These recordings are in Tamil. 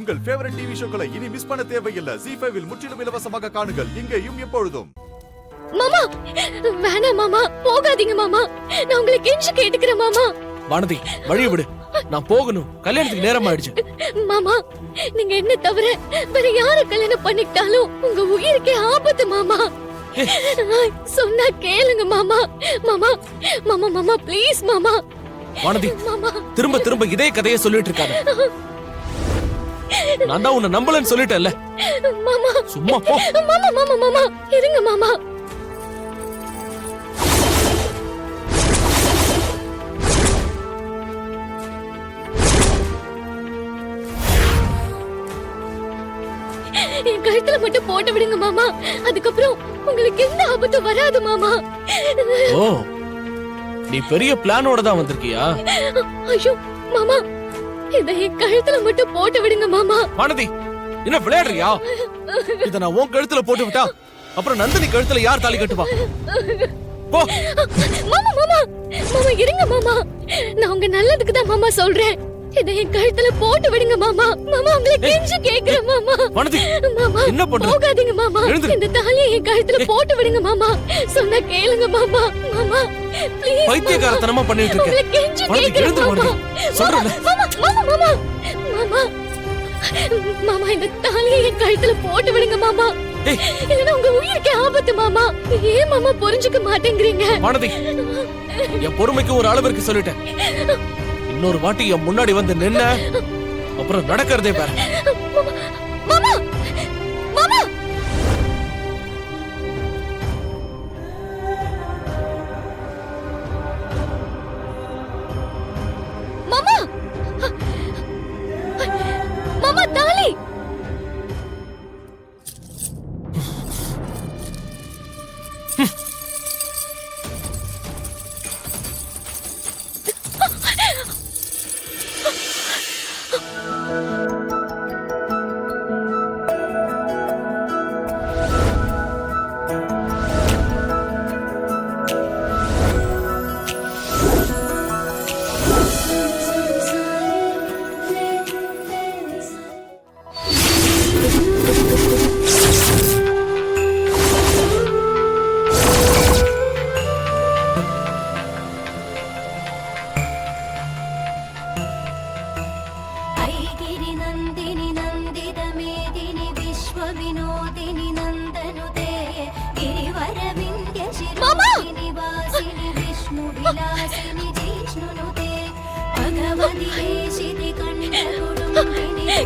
உங்கள் ஃபேவரட் டிவி ஷோக்களை இனி மிஸ் பண்ண தேவையில்லை. ZEE5 இல் முற்றிலும் இலவசமாக காணுங்கள். இங்கேயும் எப்பொழுதும். மாமா வேணாம் மாமா, போகாதீங்க மாமா, நான் உங்களை கெஞ்சி கேட்டுக்கிறேன் மாமா. வானதி வழிய விடு, நான் போகணும், கல்யாணத்துக்கு நேரம் ஆயிடுச்சு. மாமா நீங்க என்ன தவிர வேற யார கல்யாணம் பண்ணிக்கிட்டாலும் உங்க உயிருக்கே ஆபத்து மாமா. சொன்னா கேளுங்க மாமா. மாமா மாமா மாமா ப்ளீஸ் மாமா. வானதி திரும்ப திரும்ப இதே கதையை சொல்லிட்டு இருக்காத. நான் தான் உன்னை நம்பலன்னு சொல்லிட்டேன்ல. மாமா சும்மா போ. மாமா மாமா மாமா இருங்க மாமா. என் கழுத்துல மட்டும் போட்டு விடுங்க மாமா, அதுக்கப்புறம் உங்களுக்கு எந்த ஆபத்தும் வராது மாமா. ஓ நீ பெரிய பிளானோட தான் வந்திருக்கியா? ஐயோ மாமா இத என் கழுத்துல மட்டும் போட்டு விடுங்க மாமா. வானதி என்ன விளையாடுறியா? இத நான் உன் கழுத்துல போட்டு விட்டா அப்புறம் நந்தினி கழுத்துல யார் தாலி கட்டுவா? போ. மாமா மாமா மாமா இருங்க மாமா, நான் உங்க நல்லதுக்கு தான் மாமா சொல்றேன். இத என் கழுத்துல போட்டு விடுங்க மாமா. மாமா உங்களை கெஞ்சி கேக்குறேன் மாமா. வானதி மாமா என்ன பண்ற? போகாதீங்க மாமா, இந்த தாலியை என் கழுத்துல போட்டு விடுங்க மாமா. சொன்னா கேளுங்க மாமா. மாமா ப்ளீஸ். பைத்தியக்காரத்தனமா பண்ணிட்டு இருக்க. உங்களை கெஞ்சி கேக்குறேன் மாமா. சொல்றேன் மாமா மாமா மாமா மாமா மாமா இந்த தாலியை என் கழுத்துல போட்டு விடுங்க மாமா. இல்லனா உங்க உயிருக்கே ஆபத்து மாமா. ஏன் மாமா புரிஞ்சுக்க மாட்டேங்கறீங்க? வானதி என் பொறுமைக்கு ஒரு அளவு இருக்கு சொல்லிட்டேன். இன்னொரு வாட்டி என் முன்னாடி வந்து நின்ன அப்புறம் நடக்கிறதே பாரு. மாமா மாமா மாமா மாமா தாலி.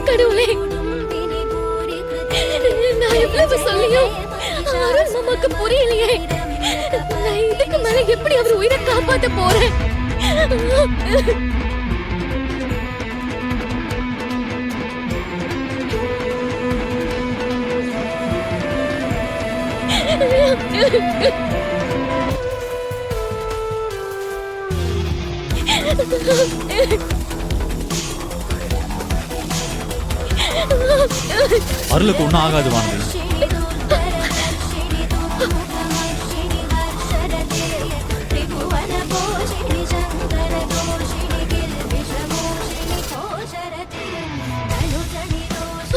கடவுளே நான் எவ்வளவு சொல்லியும் அருண் மாமாக்கு புரியலையே. நான் இதுக்கு மேல எப்படி அவர் உயிரை காப்பாத்த போறேன்? அருளுக்கு ஒன்னும் ஆகாது வானதி.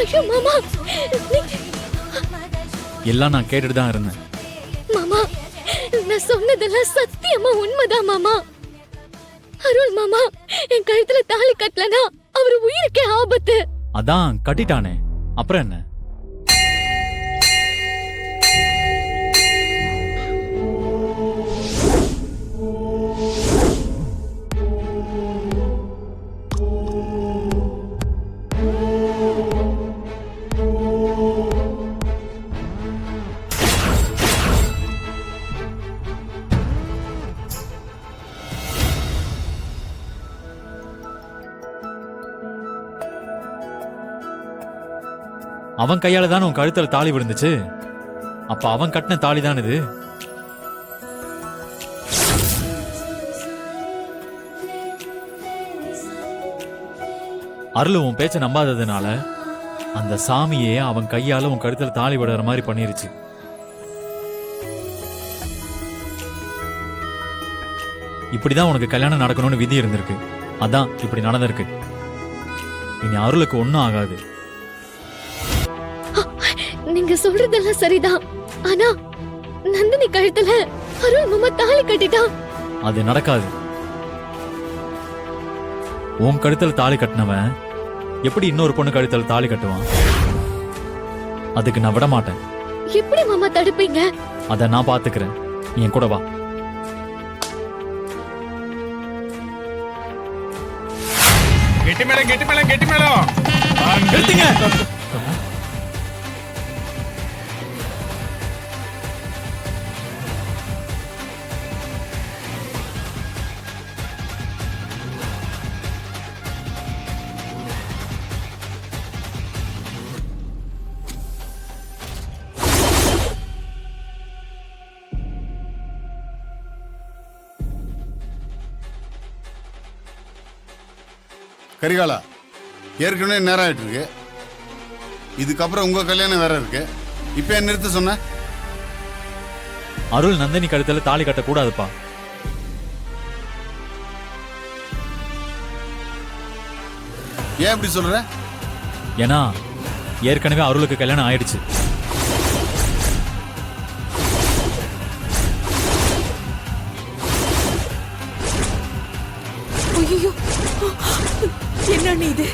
ஐயோ மாமா எல்லாம் நான் கேட்டுட்டு தான் இருந்தேன். மாமா நான் சொன்னதெல்லாம் சத்தியமா உண்மைதான் மாமா. அருள் மாமா என் கழுத்துல தாலி கட்டலனா அவர் உயிருக்கே ஆபத்து. அதான் கட்டிட்டானே, அப்புறம் என்ன? அவன் கையால தானே உன் கழுத்துல தாலி விழுந்துச்சு. அப்ப அவன் கட்டின தாலி தான் இது. அருள் உன் பேச்ச நம்பாததுனால அந்த சாமியே அவன் கையால உன் கழுத்துல தாலி விடுற மாதிரி பண்ணிருச்சு. இப்படிதான் உனக்கு கல்யாணம் நடக்கணும்னு விதி இருந்திருக்கு. அதான் இப்படி நடந்திருக்கு. இனி அருளுக்கு ஒன்னும் ஆகாது. நீங்க சொல்றதெல்லாம் சரிதான். ஆனா நந்தினி கழுத்துல அருள் மாமா தாலி கட்டிட்டான். அது நடக்காது. உன் கழுத்துல தாலி கட்டினவன் எப்படி இன்னொரு பொண்ணு கழுத்துல தாலி கட்டுவான்? அதுக்கு நான் விட மாட்டேன். எப்படி மாமா தடுப்பீங்க? அத நான் பாத்துக்கிறேன். நீ என் கூட வா. கெட்டி மேளம் கெட்டி மேளம் கெட்டி மேளம். நிறுத்துங்க. கரிகாலா, ஏற்கனவே நேரம் ஆயிட்டு இருக்கு. இதுக்கப்புறம் உங்க கல்யாணம் வேற இருக்கு. இப்ப ஏன் நிறுத்த சொன்ன? அருள் நந்தினி கழுத்துல தாலி கட்ட கூடாதுப்பா. ஏன் இப்படி சொல்ற? ஏன்னா ஏற்கனவே அருளுக்கு கல்யாணம் ஆயிடுச்சு. ஐயோ, என்ன நீ இது?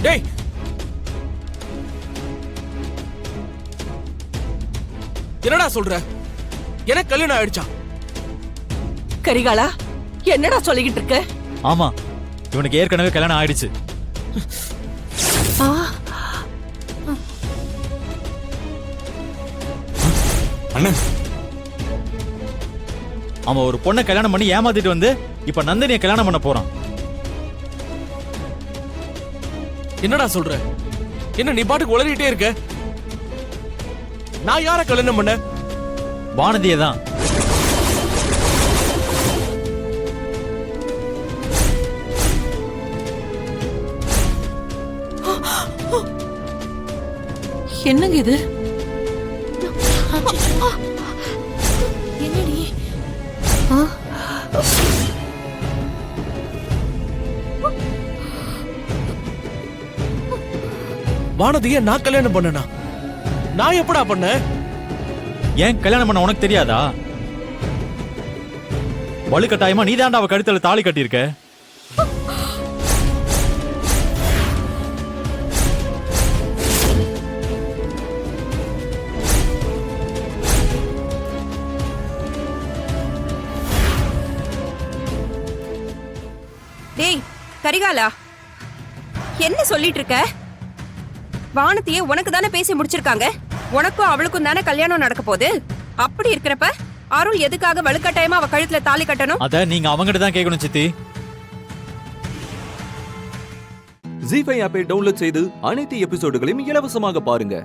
டேய், என்னடா சொல்ற? எனக்கு கல்யாணம் ஆயிடுச்சா? கரிகாலா, என்னடா சொல்லிக்கிட்டு இருக்க? ஆமா, இவனுக்கு ஏற்கனவே கல்யாணம் ஆயிடுச்சு. ஆ, அண்ணன், அவன் ஒரு பொண்ணை கல்யாணம் பண்ணி ஏமாத்திட்டு வந்து இப்ப நந்தினியை கல்யாணம் பண்ண போறான். என்னடா சொல்ற? என்ன நீ பாட்டுக்கு உளறிட்டே இருக்க? நான் யார கல்யாணம் பண்ண? வானதியை தான். என்னங்க இது? என்னடி? வானதிய நான் கல்யாணம் பண்ணனா? நான் எப்படா பண்ண? ஏன் கல்யாணம் பண்ண உனக்கு தெரியாதா? வலுக்கட்டாயமா நீ தாண்டா அவ கழுத்துல தாலி கட்டியிருக்க. டேய் கரிகாலா, என்ன சொல்லிட்டு இருக்க? வானத்தியே உனக்கு தானே பேசி முடிச்சிருக்காங்க. உனக்கும் அவளுக்கும் தானே கல்யாணம் நடக்க போகுது. அப்படி இருக்கிறப்ப அருள் எதுக்காக வலுக்கட்டாயமா அவ கழுத்துல தாலி கட்டணும்? அத நீங்க அவங்கிட்ட தான் கேட்கணும் சித்தி. ஜீ5 ஆப்பை டவுன்லோட் செய்து அனைத்து எபிசோடுகளையும் இலவசமாக பாருங்க.